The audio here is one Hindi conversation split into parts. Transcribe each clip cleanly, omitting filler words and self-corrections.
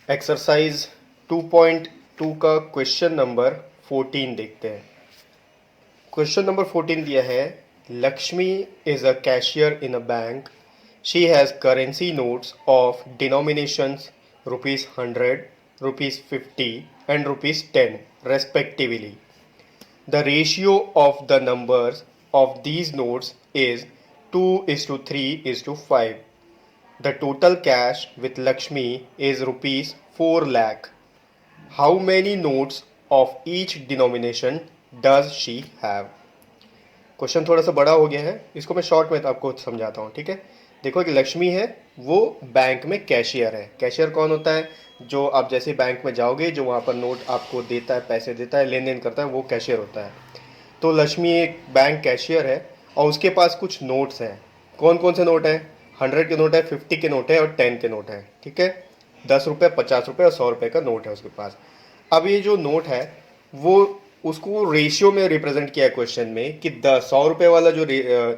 एक्सरसाइज 2.2 का क्वेश्चन नंबर 14 देखते हैं। क्वेश्चन नंबर 14 दिया है, Lakshmi is a cashier in a bank. She has currency notes of denominations ₹100, ₹50 and ₹10 respectively. The ratio of the numbers of these notes is 2:3:5. The total cash with Lakshmi is rupees 4 lakh. How many notes of each denomination does she have? Question थोड़ा सा बड़ा हो गया है, इसको मैं शॉर्ट में आपको समझाता हूँ। ठीक है, देखो एक लक्ष्मी है, वो बैंक में कैशियर है। कैशियर कौन होता है? जो आप जैसे बैंक में जाओगे, जो वहाँ पर नोट आपको देता है, पैसे देता है, लेन देन करता है, वो कैशियर होता है। तो लक्ष्मी एक बैंक कैशियर है और उसके पास कुछ नोट्स हैं। कौन कौन से नोट हैं? 100 के नोट है, 50 के नोट है और 10 के नोट है। ठीक है, 10 रुपये, 50 रुपये और 100 रुपये का नोट है उसके पास। अब ये जो नोट है वो उसको रेशियो में रिप्रेजेंट किया है क्वेश्चन में कि 100 रुपये वाला जो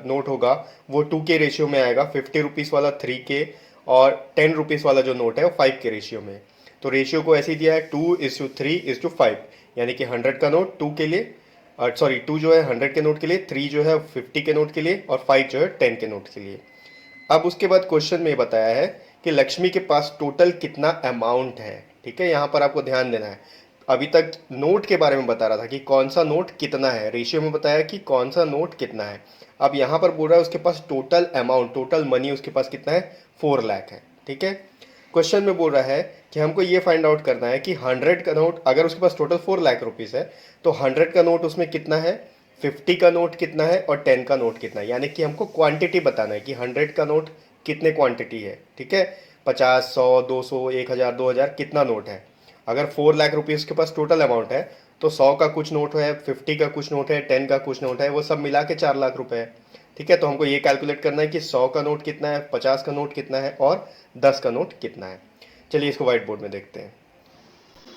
नोट होगा वो 2 के रेशियो में आएगा, 50 रुपीज़ वाला 3 के, और 10 रुपीज़ वाला जो नोट है वो 5 के रेशियो में। तो रेशियो को ऐसे ही दिया है 2:3:5, यानी कि 100 का नोट 2 के लिए, सॉरी 2 जो है 100 के नोट के लिए, 3 जो है 50 के नोट के लिए और 5 जो है 10 के नोट के लिए। अब उसके बाद क्वेश्चन में बताया है कि लक्ष्मी के पास टोटल कितना अमाउंट है। ठीक है, यहाँ पर आपको ध्यान देना है। अभी तक नोट के बारे में बता रहा था कि कौन सा नोट कितना है, रेशियो में बताया कि कौन सा नोट कितना है। अब यहाँ पर बोल रहा है उसके पास टोटल अमाउंट, टोटल मनी उसके पास कितना है? 4 लाख है। ठीक है, क्वेश्चन में बोल रहा है कि हमको ये फाइंड आउट करना है कि 100 का नोट, अगर उसके पास टोटल 4 लाख रुपीज़ है तो 100 का नोट उसमें कितना है, 50 का नोट कितना है और 10 का नोट कितना है। यानी कि हमको क्वांटिटी बताना है कि 100 का नोट कितने क्वांटिटी है। ठीक है, 50, 100, 200, 1000, 2000 कितना नोट है। अगर 4 लाख रुपीज़ के पास टोटल अमाउंट है तो 100 का कुछ नोट है, 50 का कुछ नोट है, 10 का कुछ नोट है, वो सब मिला के 4 लाख रुपए है। ठीक है, तो हमको ये कैलकुलेट करना है कि 100 का नोट कितना है, 50 का नोट कितना है और 10 का नोट कितना है। चलिए इसको व्हाइट बोर्ड में देखते हैं।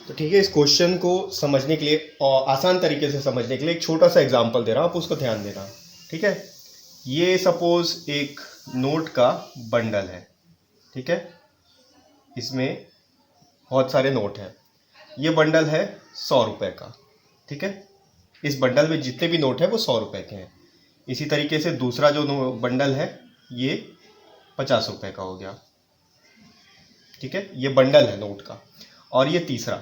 तो ठीक है, इस क्वेश्चन को समझने के लिए और आसान तरीके से समझने के लिए एक छोटा सा एग्जाम्पल दे रहा हूँ, आप उसको ध्यान देना। ठीक है, ये सपोज एक नोट का बंडल है। ठीक है, इसमें बहुत सारे नोट हैं। ये बंडल है 100 रुपये का। ठीक है, इस बंडल में जितने भी नोट हैं वो 100 रुपये के हैं। इसी तरीके से दूसरा जो बंडल है ये 50 रुपये का हो गया। ठीक है, ये बंडल है नोट का। और ये तीसरा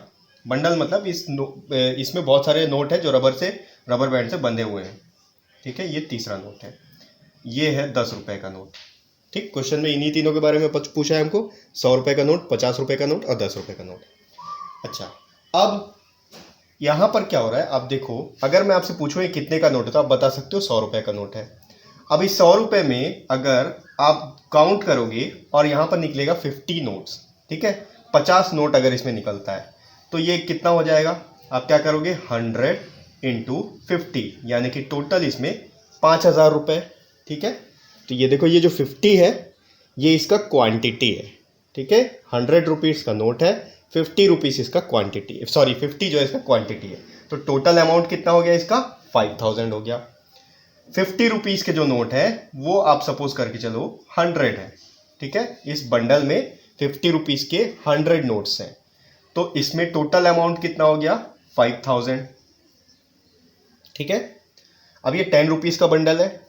बंडल, मतलब इसमें बहुत सारे नोट हैं जो रबर बैंड से बंधे हुए हैं। ठीक है, ये तीसरा नोट है, ये है 10 रुपये का नोट। ठीक, क्वेश्चन में इन्हीं तीनों के बारे में पूछा है हमको, 100 रुपये का नोट, 50 रुपये का नोट और 10 रुपये का नोट। अच्छा, अब यहाँ पर क्या हो रहा है, आप देखो, अगर मैं आपसे पूछूँ ये कितने का नोट है तो आप बता सकते हो 100 रुपये का नोट है। अब इस 100 रुपये में अगर आप काउंट करोगे और यहाँ पर निकलेगा 50 नोट्स। ठीक है, 50 नोट अगर इसमें निकलता है तो ये कितना हो जाएगा, आप क्या करोगे, 100 इंटू 50, यानी कि टोटल इसमें 5000 रुपये। ठीक है, तो ये देखो, ये जो 50 है ये इसका क्वांटिटी है। ठीक है, 100 रुपीज़ का नोट है, 50 रुपीज़ इसका क्वांटिटी, सॉरी 50 जो है इसका क्वांटिटी है। तो टोटल अमाउंट कितना हो गया इसका, 5000 हो गया। 50 रुपीज़ के जो नोट है वो आप सपोज करके चलो 100 है। ठीक है, इस बंडल में 50 रुपीज़ के 100 नोट्स हैं, तो इसमें टोटल अमाउंट कितना हो गया, 5000। ठीक है, अब ये 10 रुपीज़ का बंडल है,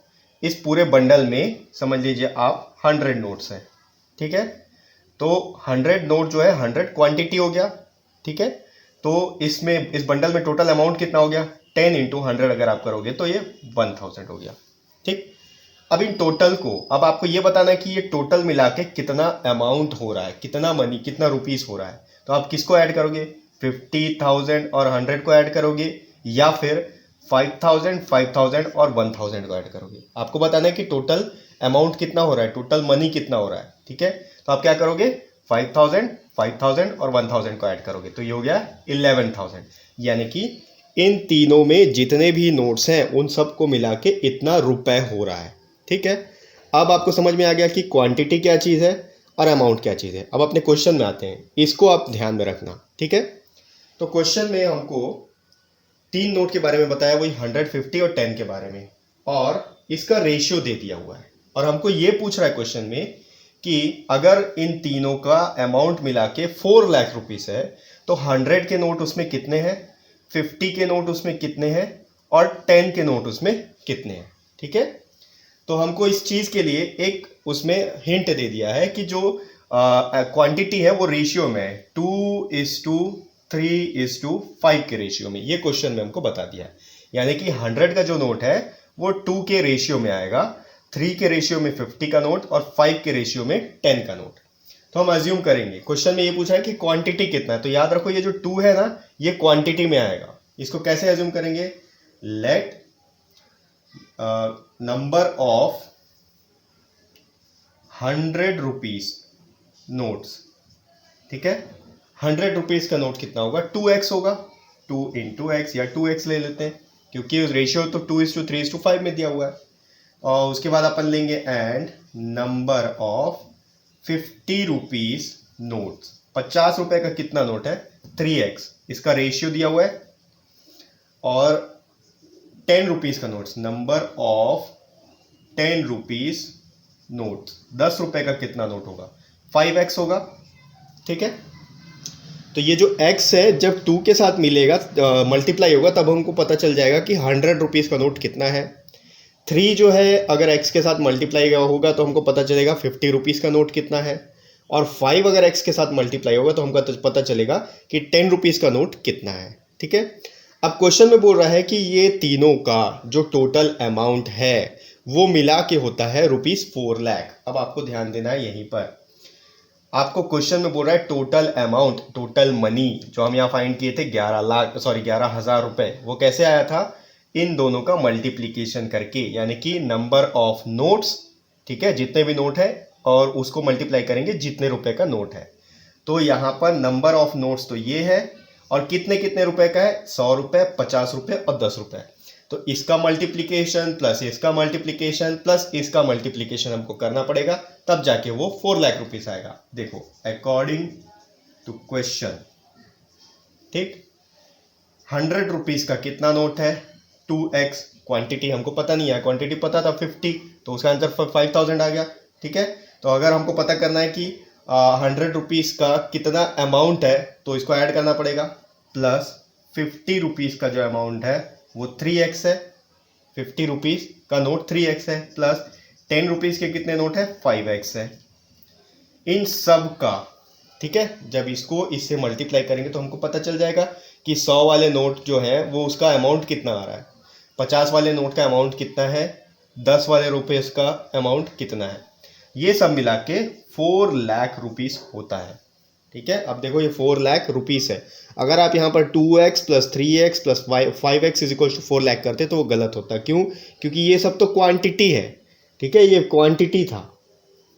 इस पूरे बंडल में समझ लीजिए आप 100 नोट्स हैं। ठीक है, तो 100 नोट जो है 100 क्वांटिटी हो गया। ठीक है, तो इसमें इस बंडल में टोटल अमाउंट कितना हो गया, 10 इंटू 100 अगर आप करोगे तो ये 1000 हो गया। ठीक, अब इन टोटल को, अब आपको ये बताना है कि ये टोटल मिला के कितना अमाउंट हो रहा है, कितना मनी, कितना रुपीस हो रहा है। तो आप किसको ऐड करोगे, 50,000 और 100 को ऐड करोगे, या फिर 5000, 5000 और 1000 को ऐड करोगे। आपको बताना है कि टोटल अमाउंट कितना हो रहा है, टोटल मनी कितना हो रहा है। ठीक है, तो आप क्या करोगे, 5000, 5000 और 1000 को ऐड करोगे, तो ये हो गया 11000। यानी कि इन तीनों में जितने भी नोट्स हैं उन सबको मिला के इतना रुपए हो रहा है। ठीक है, अब आपको समझ में आ गया कि क्वांटिटी क्या चीज़ है और अमाउंट क्या चीज़ है। अब अपने क्वेश्चन में आते हैं, इसको आप ध्यान में रखना। ठीक है, तो क्वेश्चन में हमको 3 नोट के बारे में बताया, वही 100, 50 और 10 के बारे में, और इसका रेशियो दे दिया हुआ है। और हमको ये पूछ रहा है क्वेश्चन में कि अगर इन तीनों का अमाउंट मिला के 4 लाख रुपीस है तो 100 के नोट उसमें कितने हैं, 50 के नोट उसमें कितने हैं और 10 के नोट उसमें कितने हैं। ठीक है, तो हमको इस चीज के लिए एक उसमें हिंट दे दिया है कि जो क्वांटिटी है वो रेशियो में है, 2:3:5 के रेशियो में। ये क्वेश्चन में हमको बता दिया है, यानी कि 100 का जो नोट है वो 2 के रेशियो में आएगा, 3 के रेशियो में 50 का नोट और 5 के रेशियो में 10 का नोट। तो हम अज्यूम करेंगे, क्वेश्चन में ये पूछा है कि क्वांटिटी कितना है, तो याद रखो ये जो 2 है ना ये क्वांटिटी में आएगा। इसको कैसे अज्यूम करेंगे, let number of 100 rupees notes. ठीक है, 100 रुपीज का नोट कितना होगा, 2x होगा, 2 इंटू एक्स या 2x ले लेते हैं क्योंकि रेशियो तो 2:3:5 में दिया हुआ है। और उसके बाद अपन लेंगे and number of 50 rupees notes. 50 रुपए का कितना नोट है, 3x, इसका रेशियो दिया हुआ है। और 10 रुपीज का notes, number of 10 rupees notes, 10 रुपए का कितना नोट होगा, 5x होगा। ठीक है, तो ये जो x है जब 2 के साथ मिलेगा मल्टीप्लाई होगा तब हमको पता चल जाएगा कि 100 रुपीज का नोट कितना है। 3 जो है अगर x के साथ मल्टीप्लाई होगा तो हमको पता चलेगा 50 रुपीज का नोट कितना है। और 5 अगर x के साथ मल्टीप्लाई होगा तो हमको पता चलेगा कि 10 रुपीज का नोट कितना है। ठीक है, अब क्वेश्चन में बोल रहा है कि ये तीनों का जो टोटल अमाउंट है वो मिला के होता है ₹4 लाख। अब आपको ध्यान देना है यहीं पर, आपको क्वेश्चन में बोल रहा है टोटल अमाउंट, टोटल मनी जो हम यहाँ फाइंड किए थे 11,000 रुपए, वो कैसे आया था, इन दोनों का मल्टीप्लीकेशन करके, यानी कि नंबर ऑफ नोट्स, ठीक है, जितने भी नोट है और उसको मल्टीप्लाई करेंगे जितने रुपए का नोट है। तो यहाँ पर नंबर ऑफ नोट्स तो ये है और कितने कितने रुपए का है, 100 रुपए, 50 रुपए और 10 रुपए। तो इसका मल्टीप्लीकेशन प्लस इसका मल्टीप्लीकेशन प्लस इसका मल्टीप्लीकेशन हमको करना पड़ेगा, तब जाके वो 4 लाख रुपीस आएगा। देखो अकॉर्डिंग टू क्वेश्चन, ठीक, 100 रुपीस का कितना नोट है, 2x, क्वांटिटी हमको पता नहीं है, क्वांटिटी पता था 50, तो उसका आंसर 5000 आ गया। ठीक है, तो अगर हमको पता करना है कि 100 रुपीस का कितना अमाउंट है तो इसको ऐड करना पड़ेगा, प्लस 50 रुपीस का जो अमाउंट है वो 3x है, 50 रुपीस का नोट 3x है, प्लस 10 रुपीस के कितने नोट है, 5x है। इन सब का, ठीक है, जब इसको इससे मल्टीप्लाई करेंगे तो हमको पता चल जाएगा कि 100 वाले नोट जो है वो उसका अमाउंट कितना आ रहा है, 50 वाले नोट का अमाउंट कितना है, 10 वाले रुपये का अमाउंट कितना है। ये सब मिला के 4 लाख रुपीस होता है। ठीक है, अब देखो ये 4 लाख रुपीस है। अगर आप यहाँ पर 2x plus 3x plus 5x is equal to 4 lakh करते तो वो गलत होता। क्यों, क्योंकि ये सब तो क्वांटिटी है। ठीक है, ये क्वांटिटी था,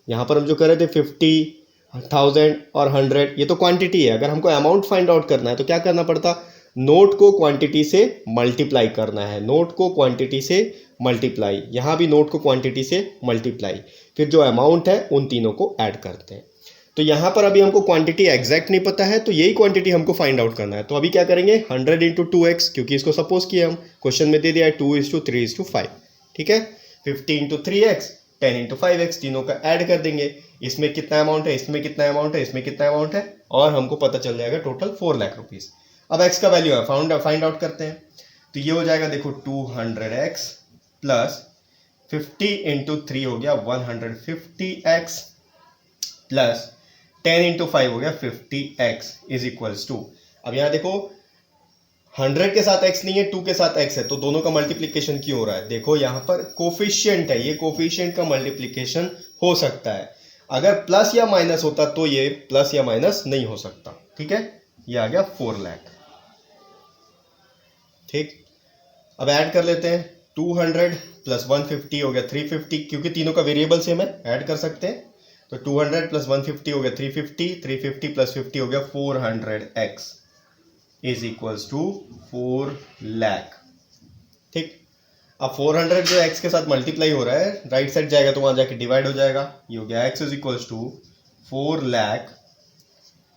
यहाँ पर हम जो कर रहे थे 50,000 और 100, ये तो क्वांटिटी है। अगर हमको अमाउंट फाइंड आउट करना है तो क्या करना पड़ता, नोट को क्वांटिटी से मल्टीप्लाई करना है, नोट को क्वांटिटी से मल्टीप्लाई, यहाँ भी नोट को क्वांटिटी से मल्टीप्लाई, फिर जो अमाउंट है उन तीनों को ऐड करते हैं। तो यहाँ पर अभी हमको क्वांटिटी एग्जैक्ट नहीं पता है, तो यही क्वांटिटी हमको फाइंड आउट करना है। तो अभी क्या करेंगे, 100 इंटू 2x, क्योंकि इसको सपोज किया हम, क्वेश्चन में दे दिया है 2:3:5। ठीक है, 50 इंटू 3x, 10 इंटू 5x, तीनों का ऐड कर देंगे। इसमें कितना अमाउंट है, इसमें कितना अमाउंट है, इसमें कितना अमाउंट है, और हमको पता चल जाएगा टोटल 4 लाख रुपीस। अब x का वैल्यू है फाइंड आउट करते हैं, तो ये हो जाएगा, देखो 200x प्लस 50 इंटू 3 हो गया 150x प्लस 10 इंटू 5 हो गया 50x इज इक्वल्स टू, अब यहाँ देखो 100 के साथ x नहीं है, 2 के साथ x है, तो दोनों का मल्टीप्लिकेशन क्यों हो रहा है, देखो यहाँ पर कोफिशिएंट है, ये कोफिशिएंट का मल्टीप्लिकेशन हो सकता है। अगर प्लस या माइनस होता तो ये प्लस या माइनस नहीं हो सकता। ठीक है, ये आ गया 4 लाख। ठीक, अब ऐड कर लेते हैं, 200 प्लस 150 हो गया 350, क्योंकि तीनों का वेरिएबल सेम है, ऐड कर सकते हैं। तो 200 प्लस 150 हो गया 350, 350 प्लस 50 हो गया 400x is equals to 4 lakh. ठीक, अब 400 जो x के साथ मल्टीप्लाई हो रहा है, राइट साइड जाएगा तो वहां जाके डिवाइड हो जाएगा, ये हो गया x is equals to 4 lakh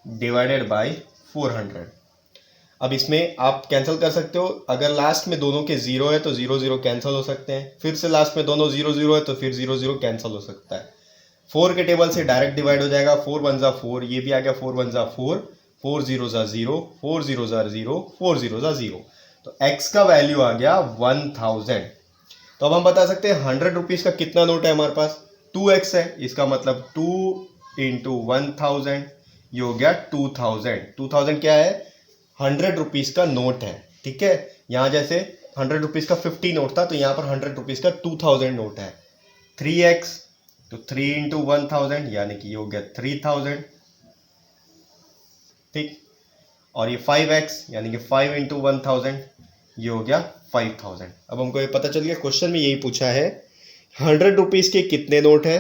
divided by 400। अब इसमें आप कैंसिल कर सकते हो, अगर लास्ट में दोनों के 0 है तो 0 0 कैंसिल हो सकते हैं, फिर से लास्ट में दोनों 0 0 है तो फिर 0 0 कैंसिल हो सकता है। 4 के टेबल से डायरेक्ट डिवाइड हो जाएगा, 4 1 जा 4, ये भी आ गया 4 1 जा 4, 4 0 जा 0, 4 0 जा 0, 4 0 जा 0, तो x का वैल्यू आ गया 1000। तो अब हम बता सकते हैं 100 रुपीज का कितना नोट है हमारे पास, 2x है, इसका मतलब 2 इंटू 1000, ये हो गया 2000। 2000 क्या है, 100 रुपीज का नोट है, ठीक है। यहाँ जैसे 100 रुपीज का 50 नोट था, तो यहाँ पर 100 रुपीज का 2000 नोट है। 3x, तो 3 इंटू 1000 यानी कि ये हो गया 3000, ठीक। और ये 5x यानी कि 5 इंटू 1000, ये हो गया 5000। अब हमको ये पता चल गया, क्वेश्चन में यही पूछा है 100 रुपीज के कितने नोट है,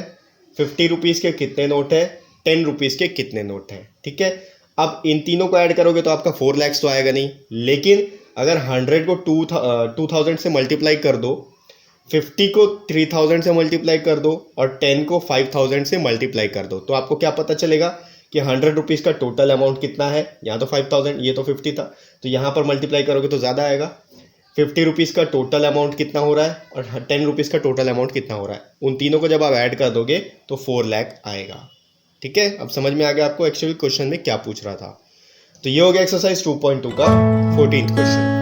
50 रुपीज के कितने नोट है, 10 रुपीज के कितने नोट है, ठीक है। अब इन तीनों को ऐड करोगे तो आपका 4 लाख तो आएगा नहीं, लेकिन अगर 100 को 2000 से मल्टीप्लाई कर दो, 50 को 3000 से मल्टीप्लाई कर दो और 10 को 5000 से मल्टीप्लाई कर दो, तो आपको क्या पता चलेगा कि 100 रुपीज़ का टोटल अमाउंट कितना है। यहाँ तो 5000, ये तो 50 था, तो यहाँ पर मल्टीप्लाई करोगे तो ज़्यादा आएगा। 50 रुपीज़ का टोटल अमाउंट कितना हो रहा है और 10 रुपीज़ का टोटल अमाउंट कितना हो रहा है, उन तीनों को जब आप ऐड कर दोगे तो 4 लाख आएगा, ठीक है। अब समझ में आ गया आपको एक्चुअली क्वेश्चन में क्या पूछ रहा था। तो ये हो गया एक्सरसाइज 2.2 का 14th क्वेश्चन।